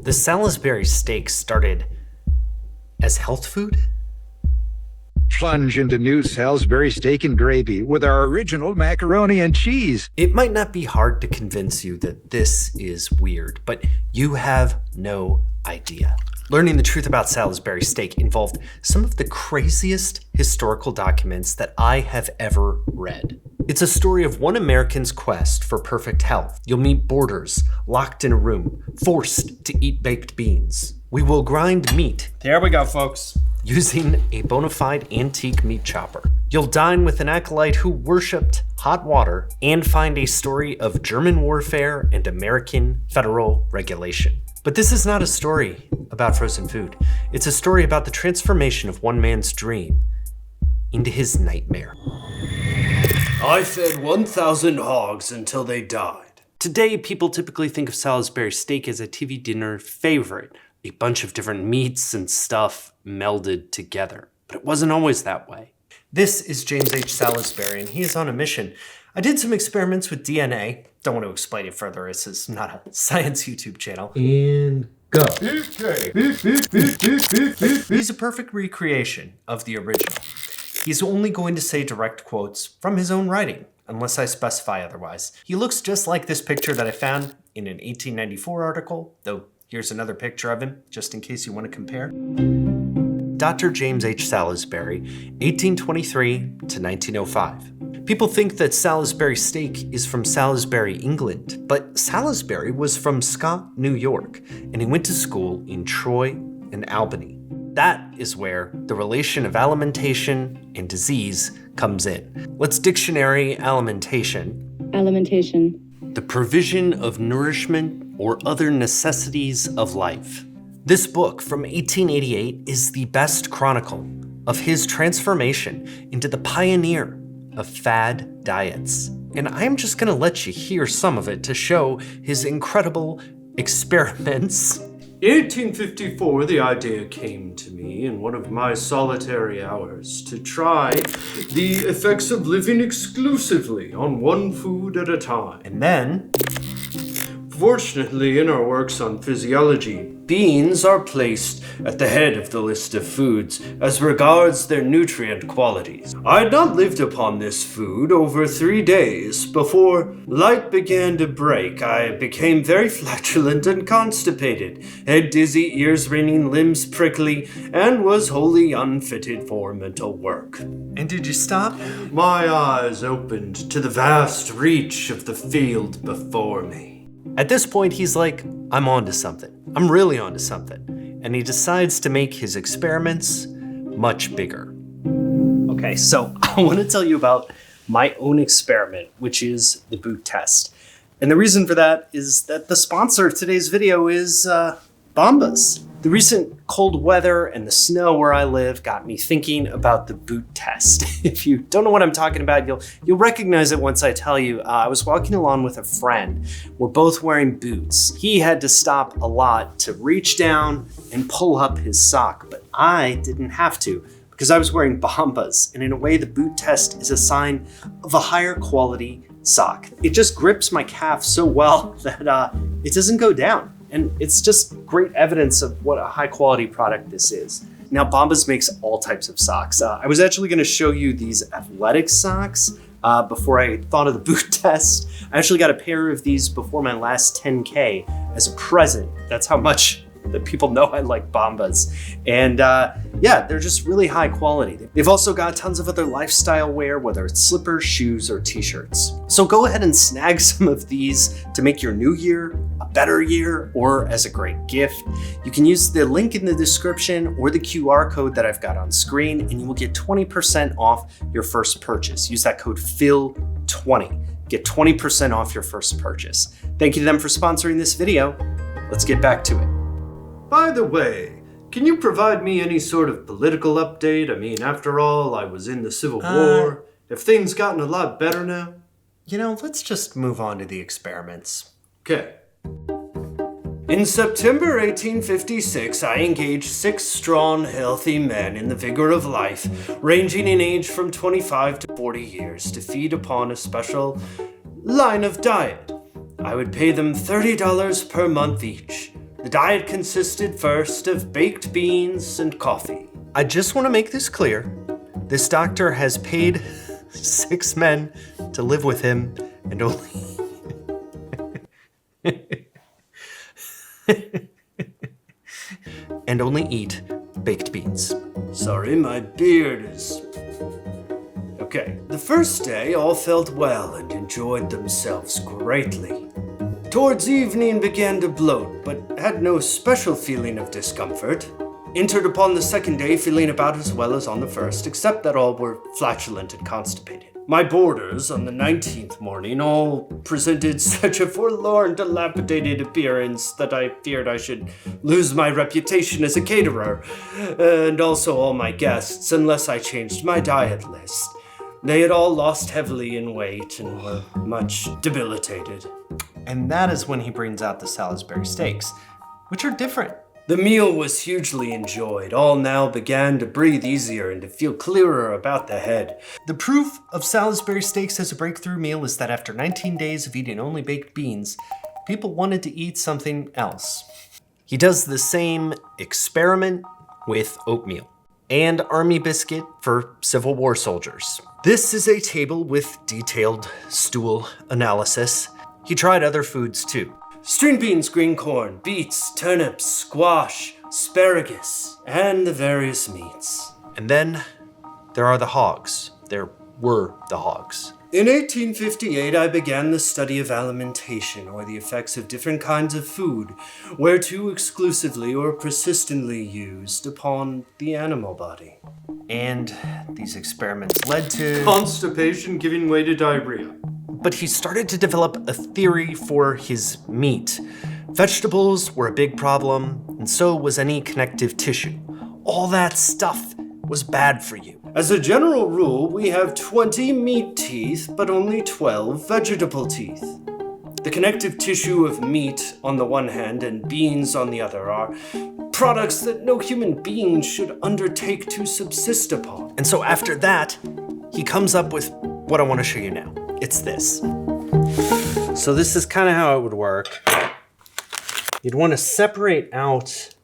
The Salisbury Steak started as health food? Plunge into new Salisbury steak and gravy with our original macaroni and cheese. It might not be hard to convince you that this is weird, but you have no idea. Learning the truth about Salisbury steak involved some of the craziest historical documents that I have ever read. It's a story of one American's quest for perfect health. You'll meet boarders locked in a room, forced to eat baked beans. We will grind meat. There we go, folks. Using a bona fide antique meat chopper. You'll dine with an acolyte who worshipped hot water and find a story of German warfare and American federal regulation. But this is not a story about frozen food. It's a story about the transformation of one man's dream into his nightmare. I fed 1,000 hogs until they died. Today, people typically think of Salisbury steak as a TV dinner favorite, a bunch of different meats and stuff melded together. But it wasn't always that way. This is James H. Salisbury, and he is on a mission. I did some experiments with DNA. Don't want to explain it further. This is not a science YouTube channel. And go. He's a perfect recreation of the original. He's only going to say direct quotes from his own writing, unless I specify otherwise. He looks just like this picture that I found in an 1894 article, though here's another picture of him, just in case you want to compare. Dr. James H. Salisbury, 1823 to 1905. People think that Salisbury steak is from Salisbury, England, but Salisbury was from Scott, New York, and he went to school in Troy and Albany. That is where the relation of alimentation and disease comes in. Let's dictionary alimentation. Alimentation. The provision of nourishment or other necessities of life. This book from 1888 is the best chronicle of his transformation into the pioneer of fad diets. And I'm just gonna let you hear some of it to show his incredible experiments. In 1854, the idea came to me in one of my solitary hours to try the effects of living exclusively on one food at a time. And then, fortunately, in our works on physiology, beans are placed at the head of the list of foods as regards their nutrient qualities. I had not lived upon this food over 3 days before light began to break. I became very flatulent and constipated, head dizzy, ears ringing, limbs prickly, and was wholly unfitted for mental work. and did you stop? My eyes opened to the vast reach of the field before me. At this point, he's like, I'm onto something. I'm really onto something. And he decides to make his experiments much bigger. Okay, so I want to tell you about my own experiment, which is the boot test. And the reason for that is that the sponsor of today's video is Bombas. The recent cold weather and the snow where I live got me thinking about the boot test. If you don't know what I'm talking about, you'll recognize it once I tell you. I was walking along with a friend. We're both wearing boots. He had to stop a lot to reach down and pull up his sock, but I didn't have to because I was wearing Bombas. And in a way, the boot test is a sign of a higher quality sock. It just grips my calf so well that it doesn't go down. And it's just great evidence of what a high quality product this is. Now, Bombas makes all types of socks. I was actually gonna show you these athletic socks before I thought of the boot test. I actually got a pair of these before my last 10K as a present. That's how much that people know I like Bombas. And yeah, they're just really high quality. They've also got tons of other lifestyle wear, whether it's slippers, shoes, or t-shirts. So go ahead and snag some of these to make your new year a better year or as a great gift. You can use the link in the description or the QR code that I've got on screen, and you will get 20% off your first purchase. Use that code PHIL20. Get 20% off your first purchase. Thank you to them for sponsoring this video. Let's get back to it. By the way, can you provide me any sort of political update? I mean, after all, I was in the Civil War. Have things gotten a lot better now? You know, let's just move on to the experiments. Okay. In September 1856, I engaged 6 strong, healthy men in the vigor of life, ranging in age from 25 to 40 years, to feed upon a special line of diet. I would pay them $30 per month each. The diet consisted first of baked beans and coffee. I just want to make this clear. This doctor has paid 6 men to live with him and only... and only eat baked beans. Sorry, my beard is... Okay. The first day, all felt well and enjoyed themselves greatly. Towards evening began to bloat, but had no special feeling of discomfort. Entered upon the second day feeling about as well as on the first, except that all were flatulent and constipated. My boarders on the 19th morning all presented such a forlorn, dilapidated appearance that I feared I should lose my reputation as a caterer, and also all my guests, unless I changed my diet list. They had all lost heavily in weight and were much debilitated. And that is when he brings out the Salisbury Steaks, which are different. The meal was hugely enjoyed. All now began to breathe easier and to feel clearer about the head. The proof of Salisbury Steaks as a breakthrough meal is that after 19 days of eating only baked beans, people wanted to eat something else. He does the same experiment with oatmeal and army biscuit for Civil War soldiers. This is a table with detailed stool analysis. He tried other foods too. String beans, green corn, beets, turnips, squash, asparagus, and the various meats. And then there are the hogs. There were the hogs. In 1858, I began the study of alimentation, or the effects of different kinds of food, whereto exclusively or persistently used upon the animal body. And these experiments led to... Constipation giving way to diarrhea. But he started to develop a theory for his meat. Vegetables were a big problem, and so was any connective tissue. All that stuff was bad for you. As a general rule, we have 20 meat teeth, but only 12 vegetable teeth. The connective tissue of meat on the one hand and beans on the other are products that no human being should undertake to subsist upon. And so after that, he comes up with what I want to show you now. It's this. So this is kind of how it would work. You'd want to separate out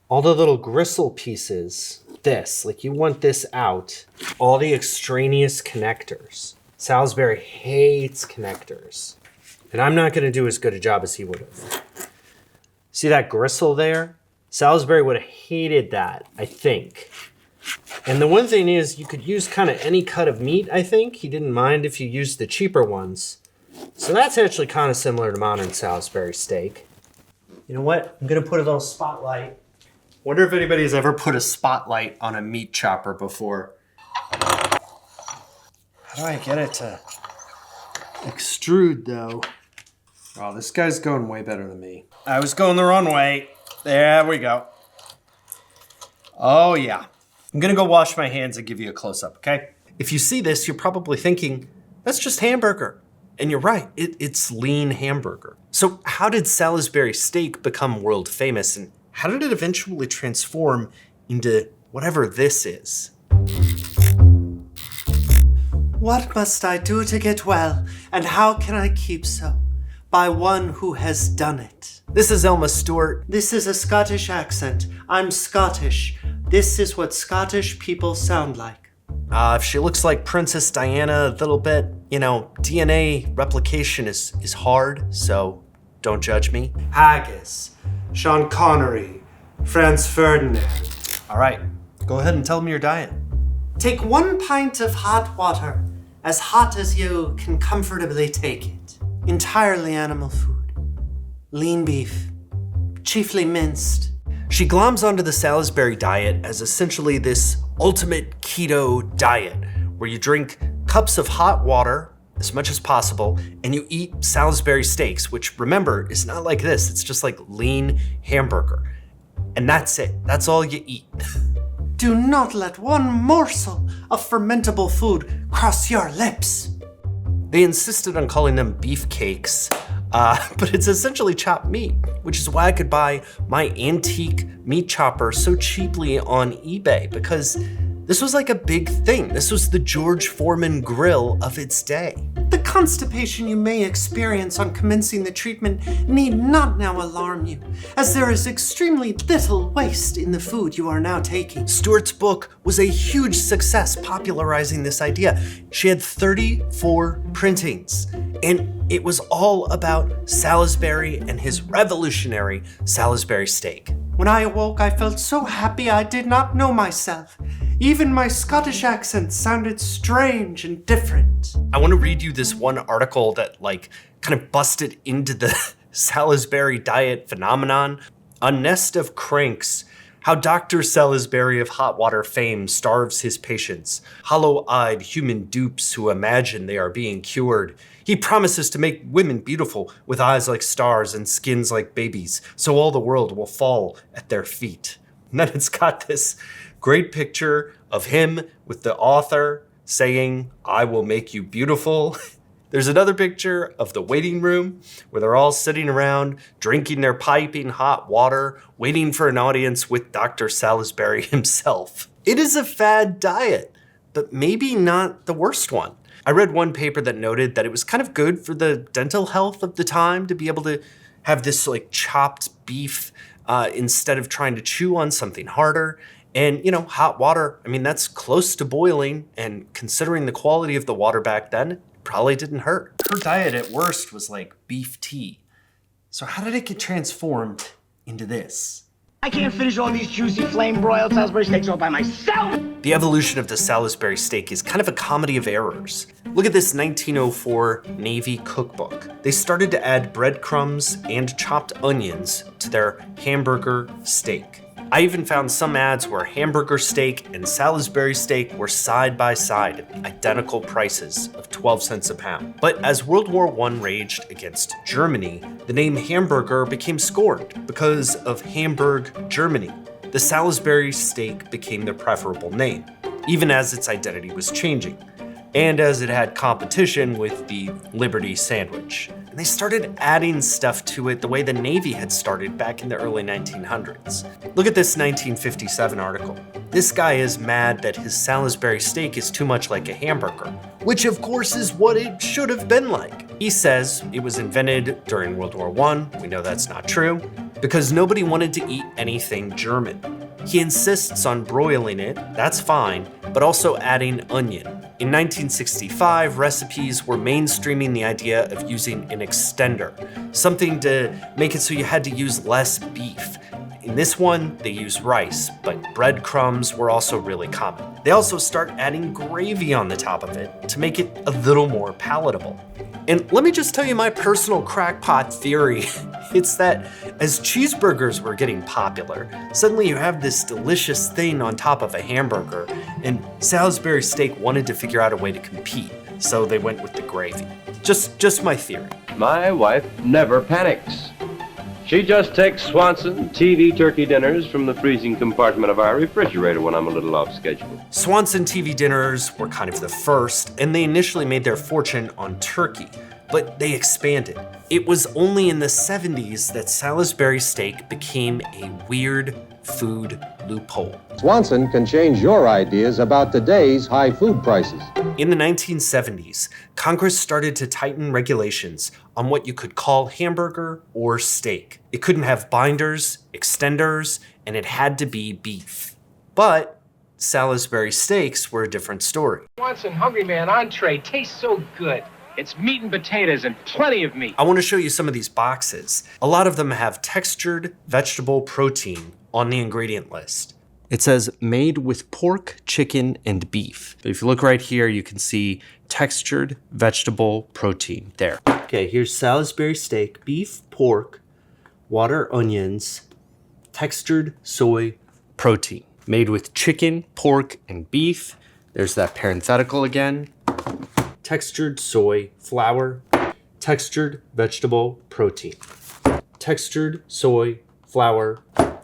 all the little gristle pieces. Like you want this out. All the extraneous connectors. Salisbury hates connectors. And I'm not going to do as good a job as he would have. See that gristle there? Salisbury would have hated that, I think. And the one thing is, you could use kind of any cut of meat, I think. He didn't mind if you used the cheaper ones. So that's actually kind of similar to modern Salisbury steak. You know what? I'm going to put a little spotlight. Wonder if anybody's ever put a spotlight on a meat chopper before. How do I get it to extrude, though? Oh, this guy's going way better than me. I was going the wrong way. There we go. Oh, yeah. I'm gonna go wash my hands and give you a close-up, okay? If you see this, you're probably thinking, that's just hamburger. And you're right, it's lean hamburger. So how did Salisbury steak become world famous, and how did it eventually transform into whatever this is? What must I do to get well, and how can I keep so? By one who has done it. This is Elma Stuart. This is a Scottish accent. I'm Scottish. This is what Scottish people sound like. If she looks like Princess Diana a little bit, you know, DNA replication is hard, so don't judge me. Haggis, Sean Connery, Franz Ferdinand. All right, go ahead and tell me your diet. Take 1 pint of hot water, as hot as you can comfortably take it. Entirely animal food. Lean beef, chiefly minced. She gloms onto the Salisbury diet as essentially this ultimate keto diet, where you drink cups of hot water as much as possible, and you eat Salisbury steaks, which, remember, is not like this. It's just like lean hamburger. And that's it. That's all you eat. Do not let one morsel of fermentable food cross your lips. They insisted on calling them beef cakes, but it's essentially chopped meat, which is why I could buy my antique meat chopper so cheaply on eBay, because This was like a big thing. This was the George Foreman grill of its day. The constipation you may experience on commencing the treatment need not now alarm you, as there is extremely little waste in the food you are now taking. Stuart's book was a huge success popularizing this idea. She had 34 printings, and it was all about Salisbury and his revolutionary Salisbury steak. When I awoke, I felt so happy I did not know myself. Even my Scottish accent sounded strange and different. I want to read you this one article that kind of busted into the Salisbury Diet phenomenon. A nest of cranks. How Dr. Salisbury of hot water fame starves his patients. Hollow-eyed human dupes who imagine they are being cured. He promises to make women beautiful with eyes like stars and skins like babies, so all the world will fall at their feet. And then it's got this great picture of him with the author saying, "I will make you beautiful." There's another picture of the waiting room where they're all sitting around, drinking their piping hot water, waiting for an audience with Dr. Salisbury himself. It is a fad diet, but maybe not the worst one. I read one paper that noted that it was kind of good for the dental health of the time to be able to have this chopped beef instead of trying to chew on something harder. And, hot water, that's close to boiling, and considering the quality of the water back then, it probably didn't hurt. Her diet at worst was like beef tea. So how did it get transformed into this? I can't finish all these juicy flame-broiled Salisbury steaks all by myself! The evolution of the Salisbury steak is kind of a comedy of errors. Look at this 1904 Navy cookbook. They started to add breadcrumbs and chopped onions to their hamburger steak. I even found some ads where hamburger steak and Salisbury steak were side by side at identical prices of 12 cents a pound. But as World War I raged against Germany, the name hamburger became scorned because of Hamburg, Germany. The Salisbury steak became the preferable name, even as its identity was changing, and as it had competition with the Liberty sandwich. And they started adding stuff to it the way the Navy had started back in the early 1900s. Look at this 1957 article. This guy is mad that his Salisbury steak is too much like a hamburger, which of course is what it should have been like. He says it was invented during World War I. We know that's not true, because nobody wanted to eat anything German. He insists on broiling it, that's fine, but also adding onion. In 1965, recipes were mainstreaming the idea of using an extender, something to make it so you had to use less beef. In this one, they use rice, but breadcrumbs were also really common. They also start adding gravy on the top of it to make it a little more palatable. And let me just tell you my personal crackpot theory. It's that as cheeseburgers were getting popular, suddenly you have this delicious thing on top of a hamburger, and Salisbury steak wanted to figure out a way to compete, so they went with the gravy. Just my theory. My wife never panics. She just takes Swanson TV turkey dinners from the freezing compartment of our refrigerator when I'm a little off schedule. Swanson TV dinners were kind of the first, and they initially made their fortune on turkey, but they expanded. It was only in the 70s that Salisbury steak became a weird food loophole. Swanson can change your ideas about today's high food prices. In the 1970s, Congress started to tighten regulations on what you could call hamburger or steak. It couldn't have binders, extenders, and it had to be beef. But Salisbury steaks were a different story. Swanson Hungry Man entree tastes so good. It's meat and potatoes and plenty of meat. I want to show you some of these boxes. A lot of them have textured vegetable protein on the ingredient list. It says made with pork, chicken, and beef. But if you look right here, you can see textured vegetable protein there. Okay, here's Salisbury steak, beef, pork, water, onions, textured soy protein. Made with chicken, pork, and beef. There's that parenthetical again. Textured soy flour, textured vegetable protein. Textured soy flour,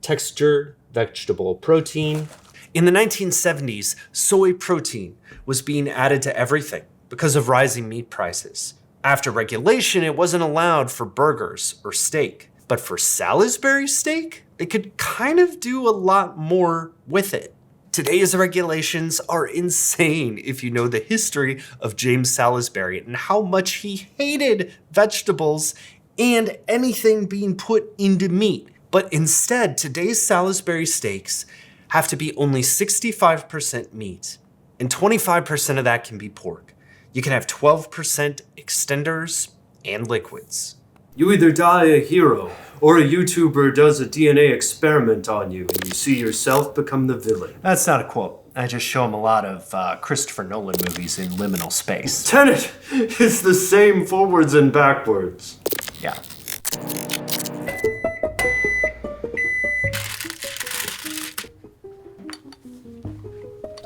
textured vegetable protein. In the 1970s, soy protein was being added to everything because of rising meat prices. After regulation, it wasn't allowed for burgers or steak. But for Salisbury steak, they could kind of do a lot more with it. Today's regulations are insane if you know the history of James Salisbury and how much he hated vegetables and anything being put into meat. But instead, today's Salisbury steaks have to be only 65% meat, and 25% of that can be pork. You can have 12% extenders and liquids. You either die a hero, or a YouTuber does a DNA experiment on you, and you see yourself become the villain. That's not a quote. I just show him a lot of Christopher Nolan movies in liminal space. Tenet is the same forwards and backwards. Yeah.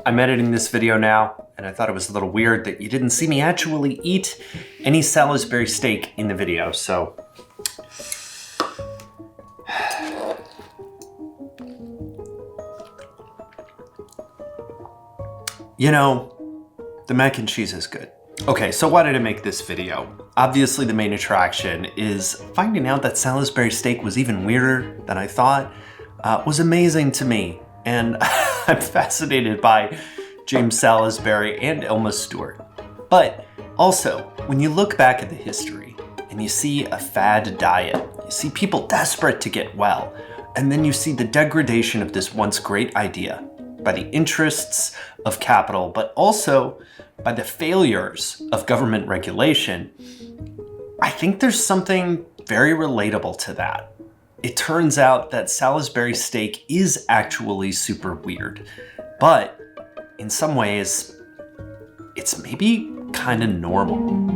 I'm editing this video now, and I thought it was a little weird that you didn't see me actually eat any Salisbury steak in the video, so. You know, the mac and cheese is good. Okay, so why did I make this video? Obviously the main attraction is finding out that Salisbury steak was even weirder than I thought was amazing to me. And I'm fascinated by James Salisbury and Elma Stuart. But also, when you look back at the history and you see a fad diet, you see people desperate to get well, and then you see the degradation of this once great idea by the interests of capital, but also by the failures of government regulation, I think there's something very relatable to that. It turns out that Salisbury steak is actually super weird, but in some ways, it's maybe kind of normal.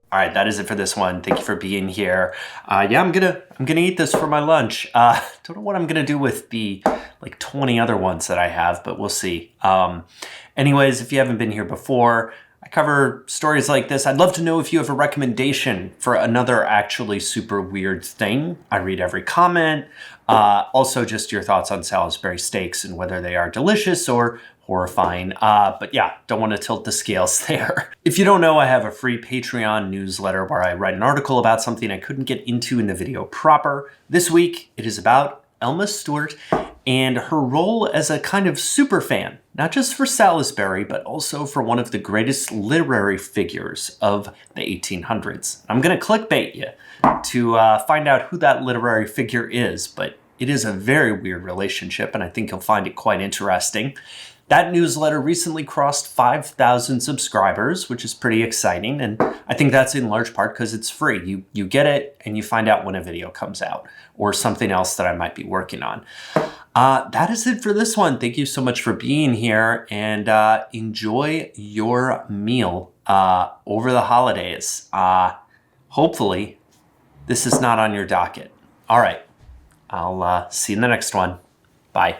All right, that is it for this one. Thank you for being here. Yeah, I'm gonna eat this for my lunch. Don't know what I'm gonna do with the like 20 other ones that I have, but we'll see. Anyways, if you haven't been here before, I cover stories like this. I'd love to know if you have a recommendation for another actually super weird thing. I read every comment. Also, just your thoughts on Salisbury steaks and whether they are delicious or horrifying. But yeah, don't want to tilt the scales there. If you don't know, I have a free Patreon newsletter where I write an article about something I couldn't get into in the video proper. This week, it is about Elma Stuart and her role as a kind of super fan, not just for Salisbury, but also for one of the greatest literary figures of the 1800s. I'm gonna clickbait you to find out who that literary figure is, but it is a very weird relationship, and I think you'll find it quite interesting. That newsletter recently crossed 5,000 subscribers, which is pretty exciting, and I think that's in large part because it's free. You get it, and you find out when a video comes out, or something else that I might be working on. That is it for this one. Thank you so much for being here, and enjoy your meal over the holidays. Hopefully, this is not on your docket. All right, I'll see you in the next one. Bye.